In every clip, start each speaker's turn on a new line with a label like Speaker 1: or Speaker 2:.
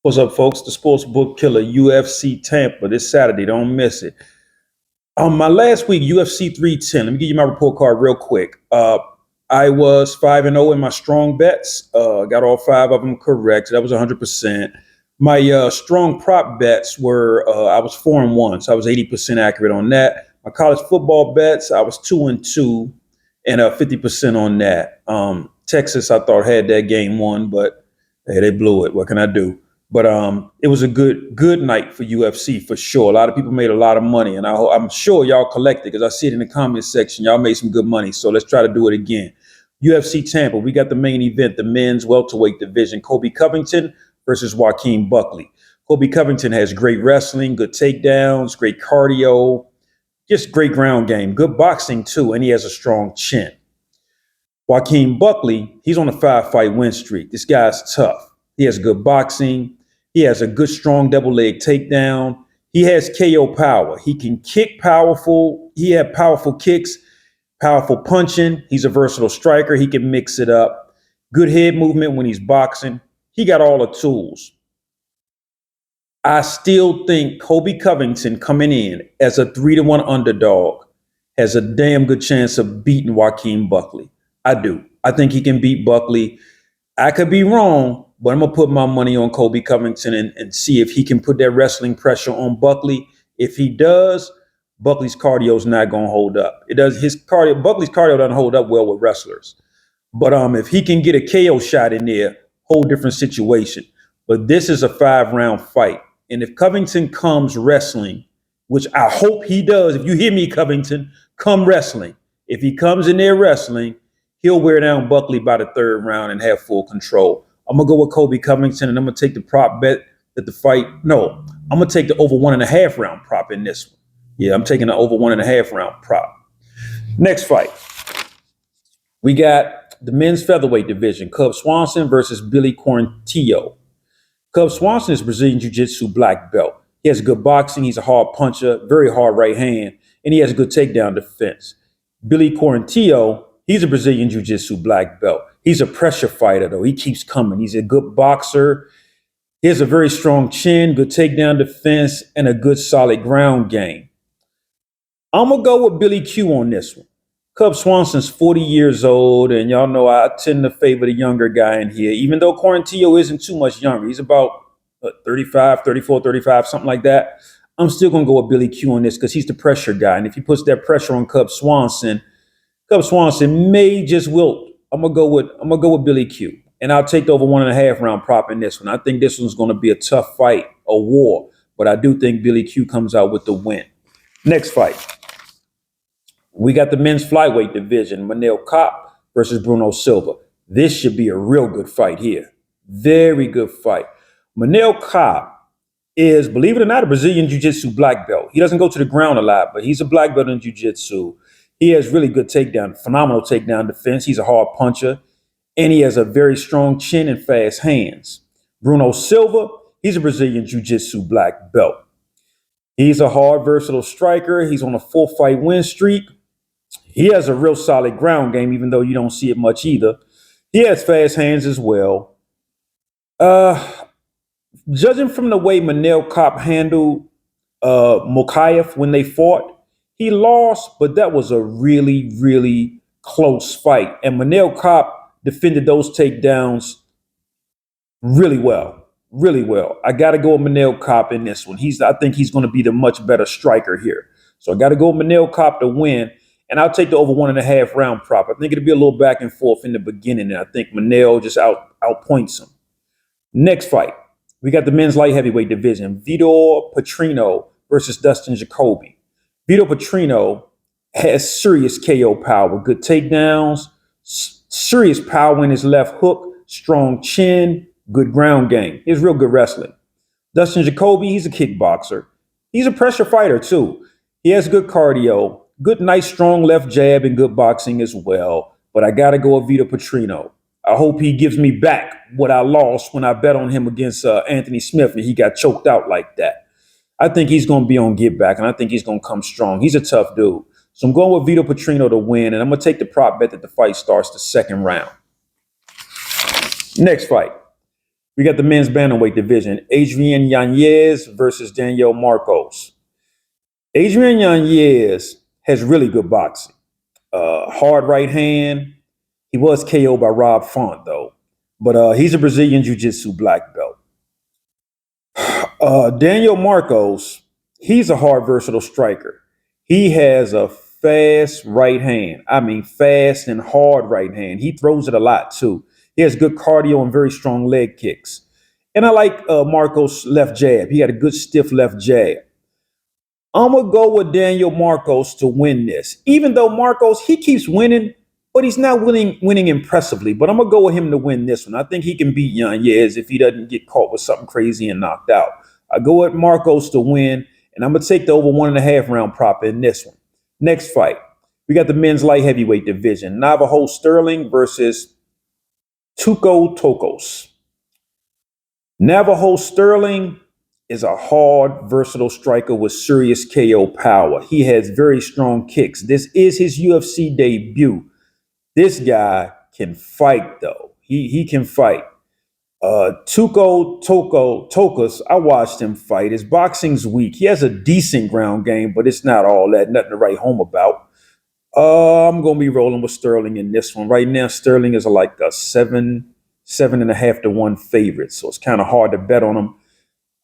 Speaker 1: What's up, folks? The Sportsbook Killa, UFC Tampa, this Saturday. Don't miss it. My last week, UFC 310. Let me give you my report card real quick. I was 5-0 in my strong bets. Got all five of them correct. So that was 100%. My strong prop bets were I was 4-1, so I was 80% accurate on that. My college football bets, I was 2-2, and 50% on that. Texas, I thought had that game won, but hey, they blew it. What can I do? But it was a good night for UFC for sure. A lot of people made a lot of money, and I'm sure y'all collected because I see it in the comments section. Y'all made some good money, so let's try to do it again. UFC Tampa, we got the main event, the men's welterweight division. Colby Covington versus Joaquin Buckley. Colby Covington has great wrestling, good takedowns, great cardio, just great ground game, good boxing too, and he has a strong chin. Joaquin Buckley, he's on a 5-fight win streak. This guy's tough. He has good boxing. He has a good, strong double leg takedown. He has KO power. He can kick powerful. He has powerful kicks, powerful punching. He's a versatile striker. He can mix it up. Good head movement when he's boxing. He got all the tools. I still think Colby Covington coming in as a 3-1 underdog has a damn good chance of beating Joaquin Buckley. I do. I think he can beat Buckley. I could be wrong, but I'm going to put my money on Colby Covington and see if he can put that wrestling pressure on Buckley. If he does, Buckley's cardio is not going to hold up. Buckley's cardio doesn't hold up well with wrestlers. But if he can get a KO shot in there, whole different situation. But this is a 5-round fight. And if Covington comes wrestling, which I hope he does, if you hear me, Covington, come wrestling. If he comes in there wrestling, he'll wear down Buckley by the 3rd round and have full control. I'm going to go with Colby Covington, and I'm going to take the prop bet that the fight. No, I'm going to take the over 1.5 round prop in this one. Yeah, I'm taking the over 1.5 round prop. Next fight. We got the men's featherweight division, Swanson versus Billy Quarantillo. Swanson is Brazilian Jiu-Jitsu black belt. He has good boxing. He's a hard puncher, very hard right hand, and he has a good takedown defense. Billy Quarantillo, he's a Brazilian Jiu-Jitsu black belt. He's a pressure fighter, though. He keeps coming. He's a good boxer. He has a very strong chin, good takedown defense, and a good solid ground game. I'm going to go with Billy Q on this one. Swanson's 40 years old, and y'all know I tend to favor the younger guy in here, even though Quarantillo isn't too much younger. He's about 34, 35, something like that. I'm still going to go with Billy Q on this because he's the pressure guy. And if he puts that pressure on Swanson may just wilt. I'm gonna go with Billy Q, and I'll take the over 1.5 round prop in this one. I think this one's going to be a tough fight, a war, but I do think Billy Q comes out with the win. Next fight, we got the men's flyweight division, Manel Kape versus Bruno Silva. This should be a real good fight here. Very good fight. Manel Kape is, believe it or not, a Brazilian Jiu-Jitsu black belt. He doesn't go to the ground a lot, but he's a black belt in Jiu-Jitsu. He has really good phenomenal takedown defense. He's a hard puncher, and he has a very strong chin and fast hands. Bruno Silva, he's a Brazilian Jiu-Jitsu black belt. He's a hard, versatile striker. He's on a 4-fight win streak. He has a real solid ground game, even though you don't see it much either. He has fast hands as well. Judging from the way Manel Kape handled Mokaev when they fought, he lost, but that was a really, really close fight. And Manel Kape defended those takedowns really well, really well. I got to go with Manel Kape in this one. I think he's going to be the much better striker here. So I got to go with Manel Kape to win, and I'll take the over 1.5 round prop. I think it'll be a little back and forth in the beginning, and I think Manel just outpoints him. Next fight, we got the men's light heavyweight division, Vitor Petrino versus Dustin Jacoby. Vitor Petrino has serious KO power, good takedowns, serious power in his left hook, strong chin, good ground game. He's real good wrestling. Dustin Jacoby, he's a kickboxer. He's a pressure fighter too. He has good cardio, good, nice, strong left jab, and good boxing as well. But I got to go with Vitor Petrino. I hope he gives me back what I lost when I bet on him against Anthony Smith and he got choked out like that. I think he's going to be on get back, and I think he's going to come strong. He's a tough dude. So I'm going with Vitor Petrino to win, and I'm going to take the prop bet that the fight starts the 2nd round. Next fight. We got the men's bantamweight division. Adrian Yanez versus Daniel Marcos. Adrian Yanez has really good boxing. Hard right hand. He was KO'd by Rob Font, though. But he's a Brazilian Jiu-Jitsu black belt. Daniel Marcos, he's a hard, versatile striker. He has a fast right hand. I mean, fast and hard right hand. He throws it a lot, too. He has good cardio and very strong leg kicks. And I like Marcos' left jab. He got a good, stiff left jab. I'm going to go with Daniel Marcos to win this. Even though Marcos, he keeps winning, but he's not winning impressively. But I'm going to go with him to win this one. I think he can beat Yanez if he doesn't get caught with something crazy and knocked out. I go with Marcos to win, and I'm going to take the over 1.5 round prop in this one. Next fight, we got the men's light heavyweight division. Navajo Stirling versus Tuco Tokkos. Navajo Stirling is a hard, versatile striker with serious KO power. He has very strong kicks. This is his UFC debut. This guy can fight, though. He can fight. Tokkos, I watched him fight. His boxing's weak. He has a decent ground game, but it's not all that. Nothing to write home about. I'm going to be rolling with Stirling in this one. Right now, Stirling is like a 7.5 to 1 favorite, so it's kind of hard to bet on him.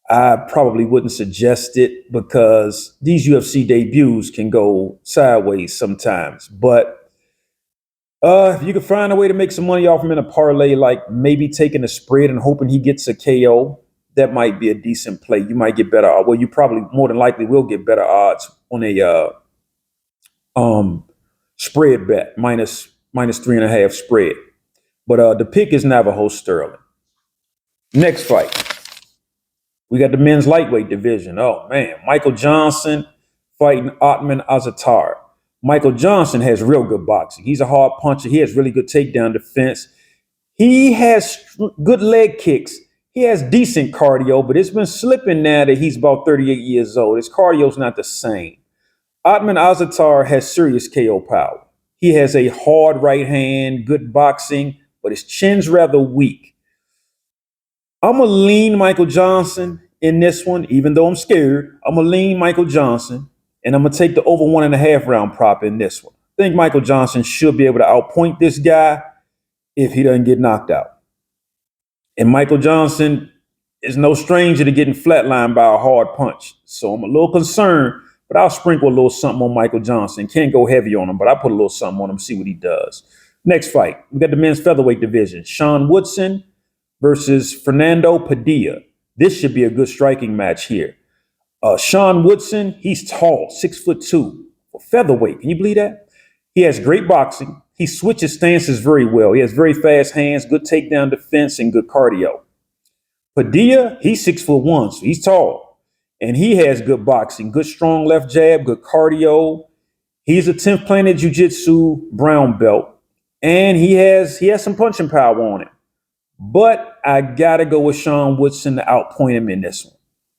Speaker 1: I probably wouldn't suggest it because these UFC debuts can go sideways sometimes. But if you could find a way to make some money off him in a parlay, like maybe taking a spread and hoping he gets a KO, that might be a decent play. You might get better. Well, you probably more than likely will get better odds on a spread bet, minus 3.5 spread. But the pick is Navajo Stirling. Next fight. We got the men's lightweight division. Oh, man. Michael Johnson fighting Ottman Azaitar. Michael Johnson has real good boxing. He's a hard puncher. He has really good takedown defense. He has good leg kicks. He has decent cardio, but it's been slipping now that he's about 38 years old. His cardio's not the same. Ottman Azaitar has serious KO power. He has a hard right hand, good boxing, but his chin's rather weak. I'm going to lean Michael Johnson in this one, even though I'm scared. I'm going to lean Michael Johnson, and I'm going to take the over 1.5 round prop in this one. I think Michael Johnson should be able to outpoint this guy if he doesn't get knocked out. And Michael Johnson is no stranger to getting flatlined by a hard punch. So I'm a little concerned, but I'll sprinkle a little something on Michael Johnson. Can't go heavy on him, but I'll put a little something on him, see what he does. Next fight, we got the men's featherweight division. Sean Woodson versus Fernando Padilla. This should be a good striking match here. Sean Woodson, he's tall, 6'2" for featherweight. Can you believe that? He has great boxing. He switches stances very well. He has very fast hands, good takedown defense, and good cardio. Padilla, he's 6'1", so he's tall. And he has good boxing, good strong left jab, good cardio. He's a 10th Planet Jiu-Jitsu brown belt. And he has some punching power on him. But I got to go with Sean Woodson to outpoint him in this one.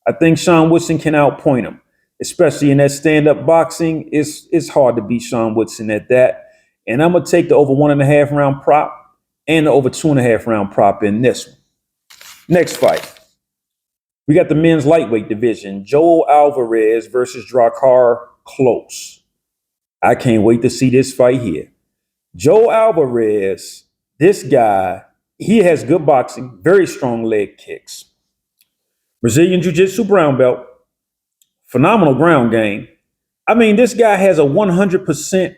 Speaker 1: I think Sean Woodson can outpoint him, especially in that stand-up boxing. It's hard to beat Sean Woodson at that. And I'm going to take the over 1.5 round prop and the over 2.5 round prop in this one. Next fight. We got the men's lightweight division. Joel Alvarez versus Drakkar Klose. I can't wait to see this fight here. Joel Alvarez, this guy, he has good boxing, very strong leg kicks. Brazilian Jiu-Jitsu brown belt, phenomenal ground game. I mean, this guy has a 100%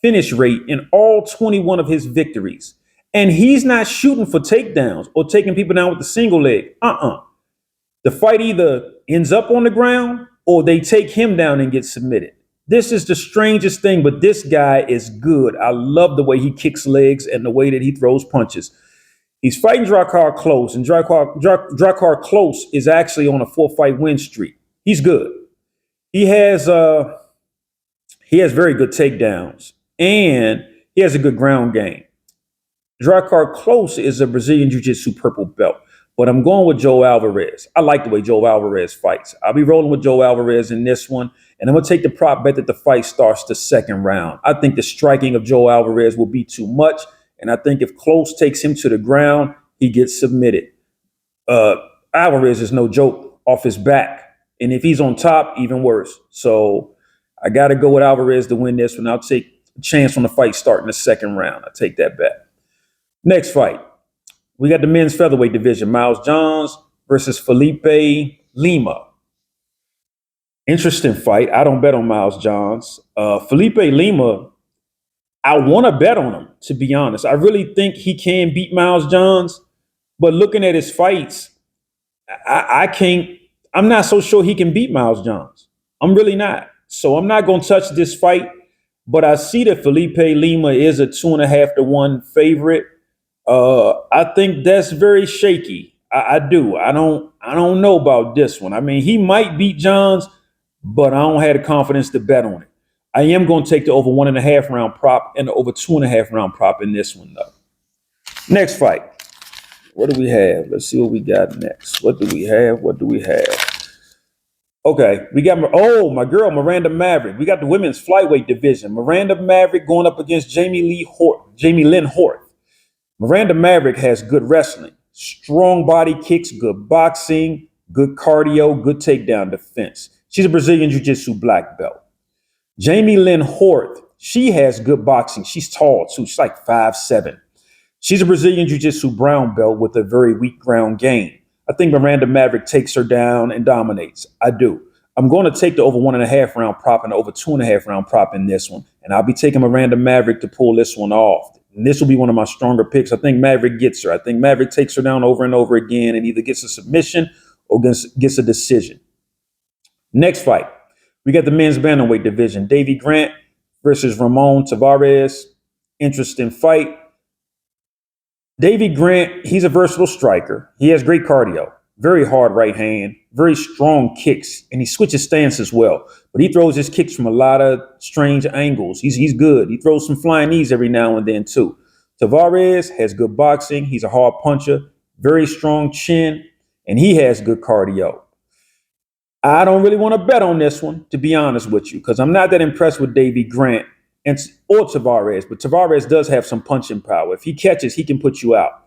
Speaker 1: finish rate in all 21 of his victories. And he's not shooting for takedowns or taking people down with the single leg. The fight either ends up on the ground or they take him down and get submitted. This is the strangest thing, but this guy is good. I love the way he kicks legs and the way that he throws punches. He's fighting Drakkar Klose, and Drakkar Klose is actually on a 4-fight win streak. He's good. He has very good takedowns, and he has a good ground game. Drakkar Klose is a Brazilian Jiu-Jitsu purple belt, but I'm going with Joe Alvarez. I like the way Joe Alvarez fights. I'll be rolling with Joe Alvarez in this one, and I'm going to take the prop bet that the fight starts the second round. I think the striking of Joe Alvarez will be too much, and I think if Klose takes him to the ground, he gets submitted. Uh, Alvarez is no joke off his back. And if he's on top, even worse. So I got to go with Alvarez to win this one. I'll take a chance on the fight starting the second round. I'll take that bet. Next fight. We got the men's featherweight division. Miles Johns versus Felipe Lima. Interesting fight. I don't bet on Miles Johns. Felipe Lima, I want to bet on him, to be honest. I really think he can beat Miles Johns. But looking at his fights, I can't. I'm not so sure he can beat Miles Johns. I'm really not. So I'm not going to touch this fight. But I see that Felipe Lima is a 2.5-1 favorite. I think that's very shaky. I do. I don't know about this one. I mean, he might beat Johns, but I don't have the confidence to bet on it. I am going to take the over 1.5 round prop and the over 2.5 round prop in this one, though. Next fight. What do we have? Let's see what we got next. What do we have? Okay, we got my girl Miranda Maverick. We got the women's flyweight division. Miranda Maverick going up against Jamey-Lyn Horth. Miranda Maverick has good wrestling, strong body kicks, good boxing, good cardio, good takedown defense. She's a Brazilian Jiu-Jitsu black belt. Jamey-Lyn Horth, she has good boxing. She's tall too. She's like 5'7". She's a Brazilian Jiu-Jitsu brown belt with a very weak ground game. I think Miranda Maverick takes her down and dominates. I do. I'm going to take the over 1.5 round prop and the over 2.5 round prop in this one. And I'll be taking Miranda Maverick to pull this one off. And this will be one of my stronger picks. I think Maverick gets her. I think Maverick takes her down over and over again and either gets a submission or gets a decision. Next fight. We got the men's bantamweight division. Davy Grant versus Ramon Tavares. Interesting fight. Davy Grant, he's a versatile striker. He has great cardio, very hard right hand, very strong kicks, and he switches stance as well. But he throws his kicks from a lot of strange angles. He's good. He throws some flying knees every now and then too. Tavares has good boxing. He's a hard puncher, very strong chin, and he has good cardio. I don't really want to bet on this one, to be honest with you, because I'm not that impressed with Davy Grant or Tavares, but Tavares does have some punching power. If he catches, he can put you out.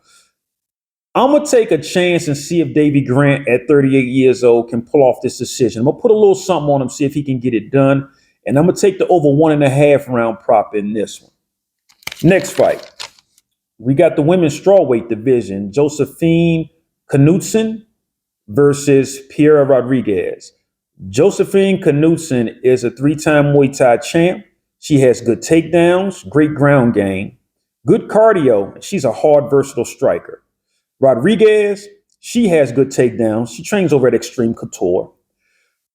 Speaker 1: I'm going to take a chance and see if Davy Grant at 38 years old can pull off this decision. I'm going to put a little something on him, see if he can get it done. And I'm going to take the over 1.5 round prop in this one. Next fight. We got the women's strawweight division. Josephine Knudsen versus Piera Rodriguez. Josephine Knudsen is a 3-time Muay Thai champ. She has good takedowns, great ground game, good cardio. She's a hard, versatile striker. Rodriguez, she has good takedowns. She trains over at Extreme Couture.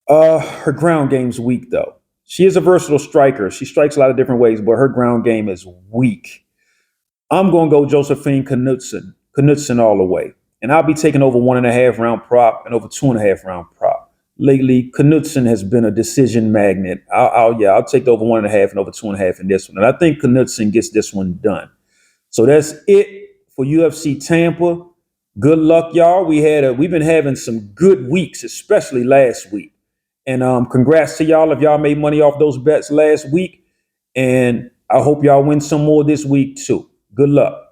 Speaker 1: Her ground game's weak, though. She is a versatile striker. She strikes a lot of different ways, but her ground game is weak. I'm going to go Josephine Knudsen all the way. And I'll be taking over 1.5 round prop and over 2.5 round prop. Lately, Knudsen has been a decision magnet. I'll take the over 1.5 and over 2.5 in this one. And I think Knudsen gets this one done. So that's it for UFC Tampa. Good luck, y'all. We've been having some good weeks, especially last week. And congrats to y'all if y'all made money off those bets last week. And I hope y'all win some more this week too. Good luck.